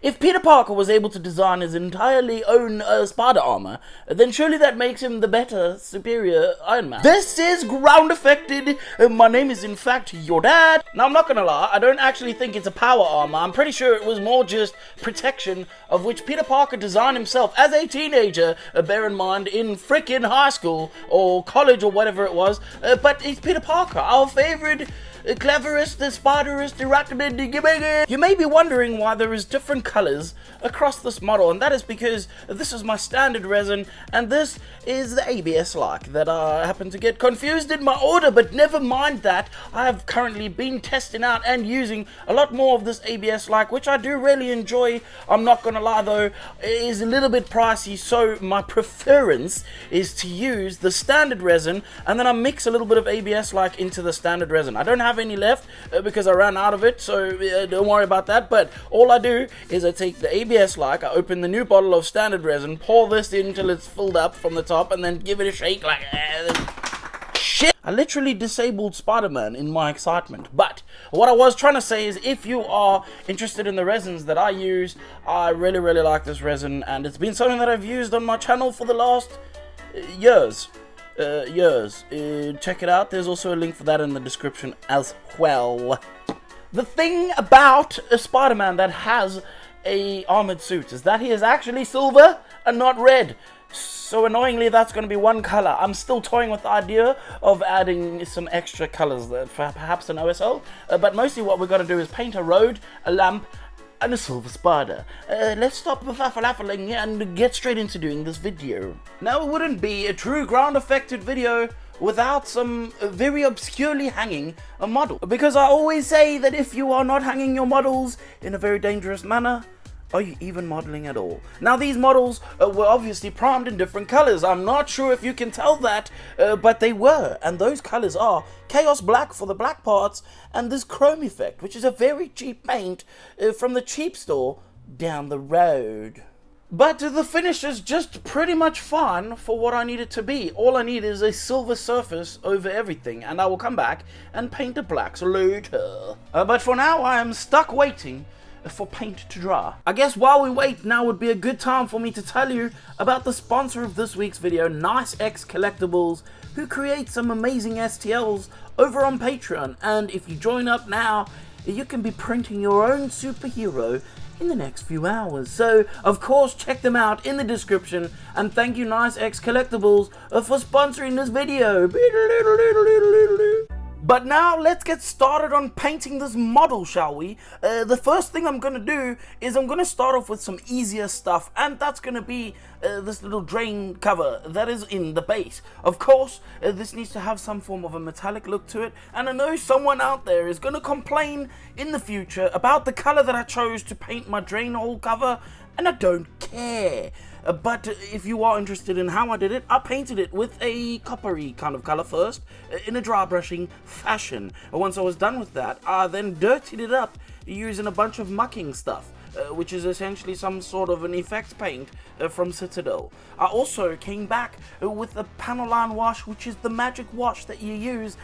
If Peter Parker was able to design his entirely own spider armor, then surely that makes him the better, superior Iron Man. This is Groundeffected. My name is in fact your dad. Now I'm not gonna lie, I don't actually think it's a power armor. I'm pretty sure it was more just protection, of which Peter Parker designed himself as a teenager, bear in mind, in frickin' high school or college or whatever it was. But it's Peter Parker, our favorite, cleverest, spiderest, arachnid. You may be wondering why there is different colors across this model, and that is because this is my standard resin and this is the ABS-like that I happen to get confused in my order, but never mind that. I have currently been testing out and using a lot more of this ABS-like, which I do really enjoy. I'm not gonna lie though, it is a little bit pricey, so my preference is to use the standard resin and then I mix a little bit of ABS-like into the standard resin. I don't have any left because I ran out of it, so don't worry about that. But all I do is I take the ABS-like, I open the new bottle of standard resin, pour this in until it's filled up from the top, and then give it a shake like shit. I literally disabled Spider-Man in my excitement. But what I was trying to say is, if you are interested in the resins that I use, I really like this resin, and it's been something that I've used on my channel for the last years. Check it out. There's also a link for that in the description as well. The thing about a Spider-Man that has a armored suit is that he is actually silver and not red. So annoyingly, that's going to be one color. I'm still toying with the idea of adding some extra colors, for perhaps an OSL. But mostly what we're going to do is paint a road, a lamp, and a silver spider. Let's stop the falafeling and get straight into doing this video. Now, it wouldn't be a true ground-affected video without some very obscurely hanging a model. Because I always say that if you are not hanging your models in a very dangerous manner, are you even modeling at all? Now, these models were obviously primed in different colors. I'm not sure if you can tell that, but they were. And those colors are Chaos Black for the black parts and this chrome effect, which is a very cheap paint from the cheap store down the road. But the finish is just pretty much fine for what I need it to be. All I need is a silver surface over everything, and I will come back and paint the blacks later. But for now, I am stuck waiting for paint to dry. I guess while we wait, now would be a good time for me to tell you about the sponsor of this week's video, NiceX Collectibles, who create some amazing STLs over on Patreon. And if you join up now, you can be printing your own superhero in the next few hours. So, of course, check them out in the description, and thank you NiceX Collectibles for sponsoring this video. But now, let's get started on painting this model, shall we? The first thing I'm going to do is I'm going to start off with some easier stuff, and that's going to be this little drain cover that is in the base. Of course, this needs to have some form of a metallic look to it, and I know someone out there is going to complain in the future about the color that I chose to paint my drain hole cover, and I don't care. But if you are interested in how I did it, I painted it with a coppery kind of color first, in a dry brushing fashion. Once I was done with that, I then dirtied it up using a bunch of mucking stuff, which is essentially some sort of an effects paint from Citadel. I also came back with a panel line wash, which is the magic wash that you use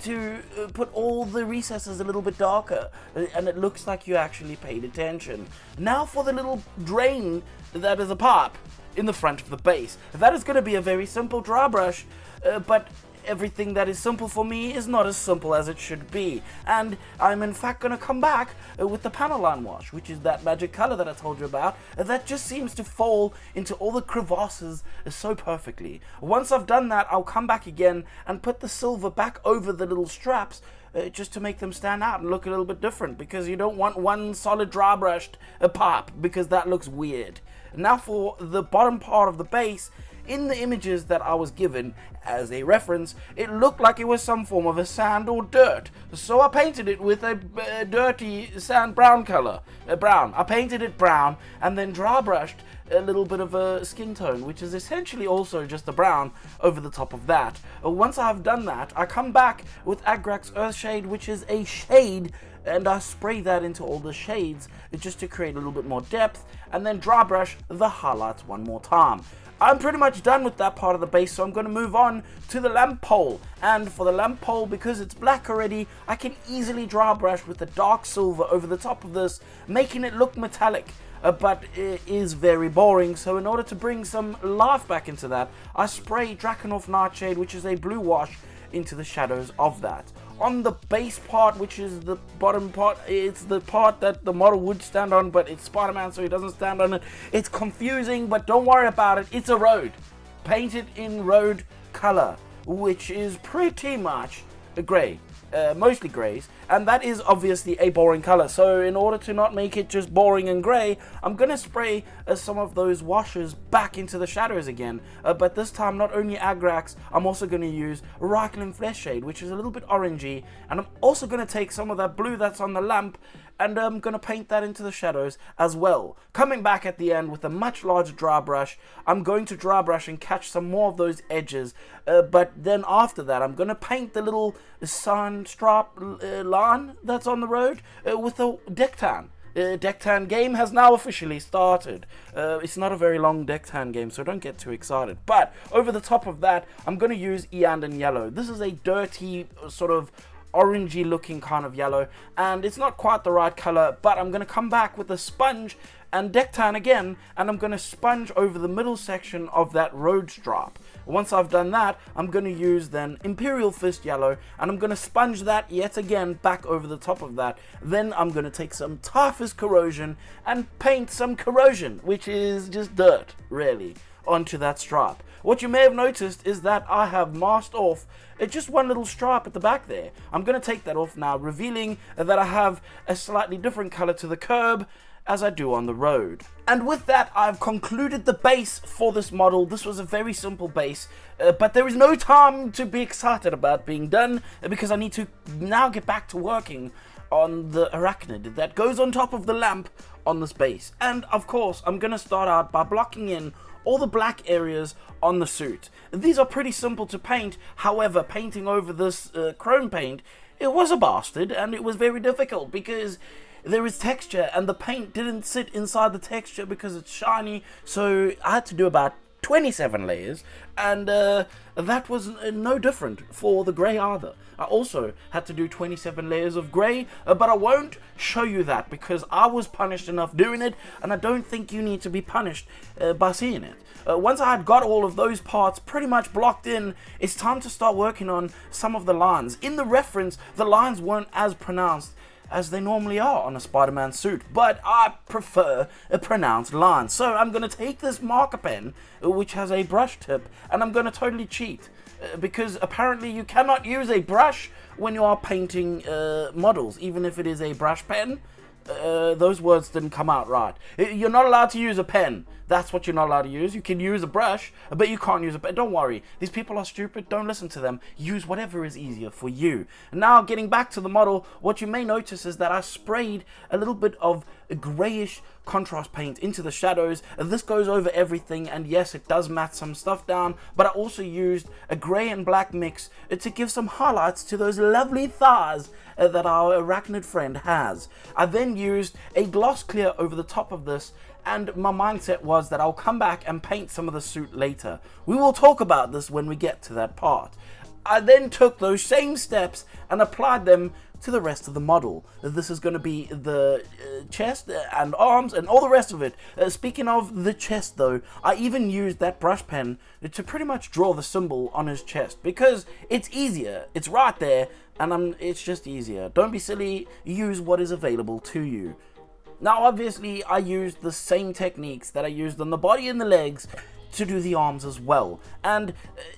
to put all the recesses a little bit darker, and it looks like you actually paid attention. Now for the little drain that is a pipe in the front of the base. That is going to be a very simple dry brush, but everything that is simple for me is not as simple as it should be, and I'm in fact going to come back with the panel line wash, which is that magic color that I told you about, that just seems to fall into all the crevasses so perfectly. Once I've done that, I'll come back again and put the silver back over the little straps, just to make them stand out and look a little bit different, because you don't want one solid dry brushed pipe, because that looks weird. Now for the bottom part of the base, in the images that I was given as a reference, it looked like it was some form of a sand or dirt. So I painted it with a dirty sand brown color. Brown. I painted it brown and then dry brushed a little bit of a skin tone, which is essentially also just a brown over the top of that. Once I've done that, I come back with Agrax Earthshade, which is a shade, and I spray that into all the shades just to create a little bit more depth, and then dry brush the highlights one more time. I'm pretty much done with that part of the base, so I'm going to move on to the lamp pole. And for the lamp pole, because it's black already, I can easily dry brush with the dark silver over the top of this, making it look metallic. but it is very boring. So in order to bring some life back into that, I spray Drakenhof Nightshade, which is a blue wash, into the shadows of that. On the base part, which is the bottom part, it's the part that the model would stand on, but it's Spider-Man, so he doesn't stand on it. It's confusing, but don't worry about it. It's a road. Painted in road color, which is pretty much a grey. Mostly greys, and that is obviously a boring color. So in order to not make it just boring and gray, I'm gonna spray some of those washes back into the shadows again, but this time not only Agrax, I'm also gonna use Reikland Flesh Shade, which is a little bit orangey, and I'm also gonna take some of that blue that's on the lamp, and I'm gonna paint that into the shadows as well. Coming back at the end with a much larger dry brush, I'm going to dry brush and catch some more of those edges, but then after that I'm gonna paint the little sun stripe line that's on the road with a deck tan. Deck tan game has now officially started. It's not a very long deck tan game, so don't get too excited. But over the top of that, I'm going to use Eandon Yellow. This is a dirty sort of orangey looking kind of yellow, and it's not quite the right color, but I'm going to come back with a sponge and deck tan again, and I'm going to sponge over the middle section of that road stripe. Once I've done that, I'm going to use then Imperial Fist Yellow, and I'm going to sponge that yet again back over the top of that. Then I'm going to take some Typhus Corrosion and paint some corrosion, which is just dirt, really, onto that stripe. What you may have noticed is that I have masked off just one little stripe at the back there. I'm going to take that off now, revealing that I have a slightly different color to the curb as I do on the road. And with that, I've concluded the base for this model. This was a very simple base, but there is no time to be excited about being done, because I need to now get back to working on the arachnid that goes on top of the lamp on this base. And of course, I'm going to start out by blocking in all the black areas on the suit. These are pretty simple to paint. However, painting over this chrome paint, it was a bastard, and it was very difficult because there is texture and the paint didn't sit inside the texture because it's shiny. So I had to do about 27 layers, and that was no different for the grey either. I also had to do 27 layers of grey, but I won't show you that because I was punished enough doing it, and I don't think you need to be punished by seeing it. Once I had got all of those parts pretty much blocked in, it's time to start working on some of the lines. In the reference, the lines weren't as pronounced as they normally are on a Spider-Man suit, but I prefer a pronounced line. So I'm going to take this marker pen, which has a brush tip, and I'm going to totally cheat, because apparently you cannot use a brush when you are painting models, even if it is a brush pen. Those words didn't come out right. You're not allowed to use a pen. That's what you're not allowed to use. You can use a brush, but you can't use a pen. Don't worry. These people are stupid. Don't listen to them. Use whatever is easier for you. Now, getting back to the model, what you may notice is that I sprayed a little bit of a grayish contrast paint into the shadows. This goes over everything, and yes, it does matte some stuff down, but I also used a gray and black mix to give some highlights to those lovely thighs that our arachnid friend has. I then used a gloss clear over the top of this, and my mindset was that I'll come back and paint some of the suit later. We will talk about this when we get to that part. I then took those same steps and applied them to the rest of the model. This is going to be the chest and arms and all the rest of it. Speaking of the chest though, I even used that brush pen to pretty much draw the symbol on his chest, because it's easier. It's right there, and it's just easier. Don't be silly. Use what is available to you. Now, obviously, I used the same techniques that I used on the body and the legs to do the arms as well, and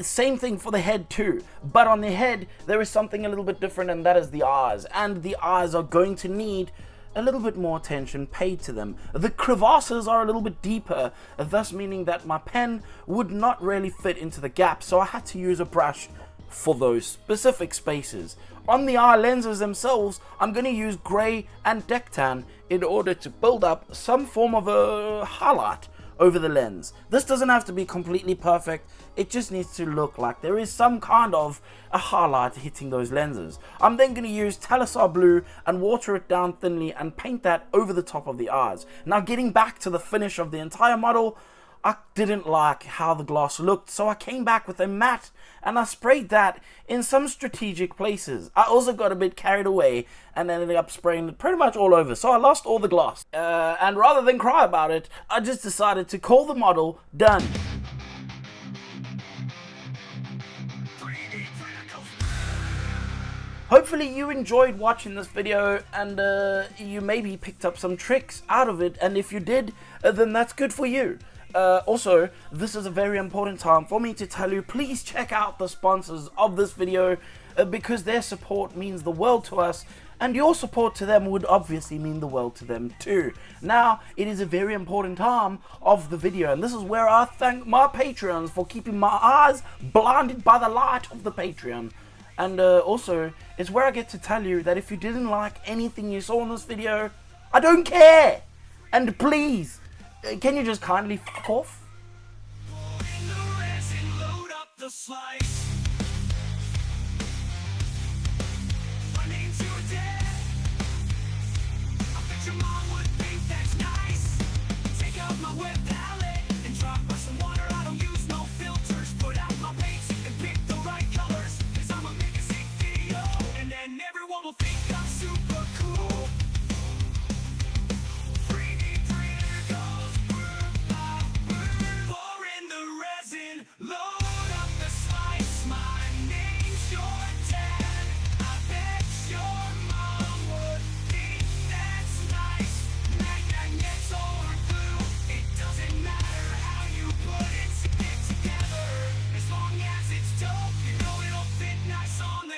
same thing for the head too, but on the head there is something a little bit different, and that is the eyes, and the eyes are going to need a little bit more attention paid to them. The crevasses are a little bit deeper, thus meaning that my pen would not really fit into the gap, so I had to use a brush for those specific spaces. On the eye lenses themselves, I'm going to use grey and deck tan in order to build up some form of a highlight over the lens. This doesn't have to be completely perfect, it just needs to look like there is some kind of a highlight hitting those lenses. I'm then going to use Talisar Blue and water it down thinly and paint that over the top of the eyes. Now, getting back to the finish of the entire model, I didn't like how the glass looked, so I came back with a matte and I sprayed that in some strategic places. I also got a bit carried away and ended up spraying it pretty much all over, so I lost all the glass. And rather than cry about it, I just decided to call the model done. Hopefully you enjoyed watching this video and you maybe picked up some tricks out of it, and if you did, then that's good for you. Also, this is a very important time for me to tell you, please check out the sponsors of this video because their support means the world to us, and your support to them would obviously mean the world to them too. Now, it is a very important time of the video, and this is where I thank my Patreons for keeping my eyes blinded by the light of the Patreon. And also, it's where I get to tell you that if you didn't like anything you saw in this video, I don't care! And please, can you just kindly fuck off?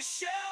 Show.